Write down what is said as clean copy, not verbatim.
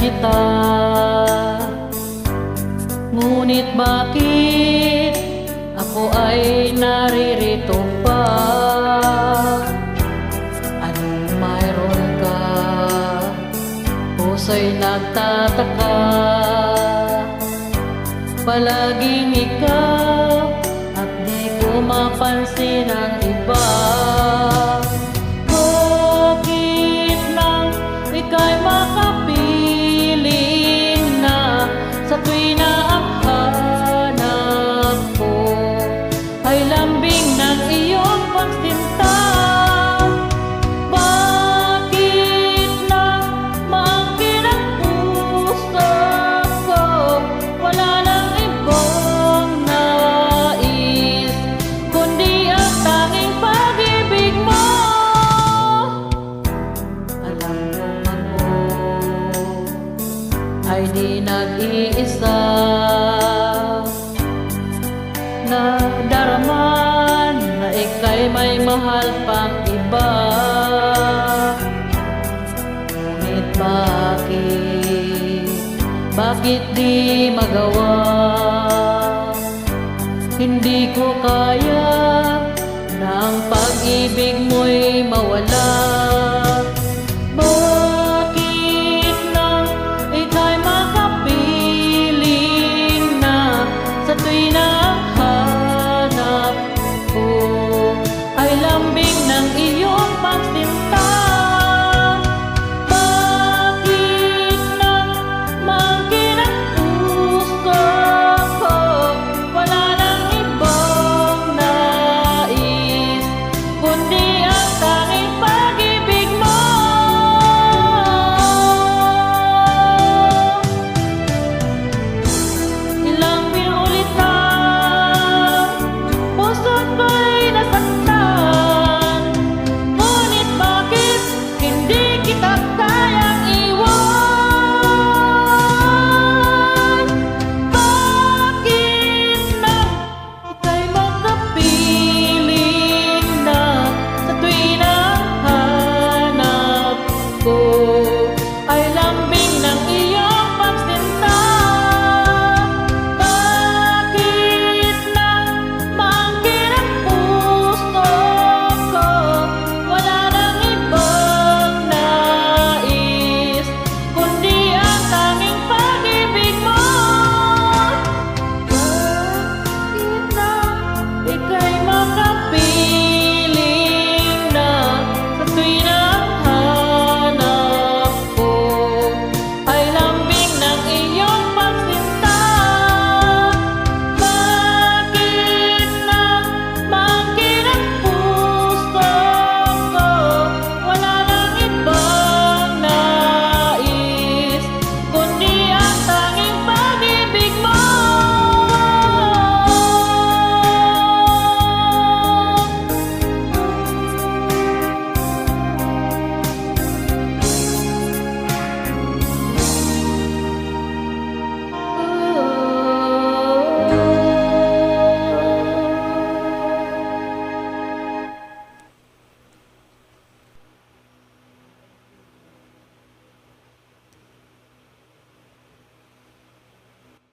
kita. Ngunit bakit ako ay naririto pa? Anong mayroon ka? Puso'y nagtataka. Palaging ikaw at di ko mapansin ang iba. Bakit nang ika'y makapiling na sa tuwi na ang hanap ko ay lambing ng iyong pagsinta? Bakit na maangkin ang puso ko? Wala nang ibang nais kundi ang tanging pag-ibig mo. Alam naman mo ay di nag-iisa, nadarama na ika'y may mahal pang iba. Ngunit bakit di magawa? Hindi ko kaya na ang pag-ibig mo'y mawala. Bakit na ika'y makapiling na sa tuwi na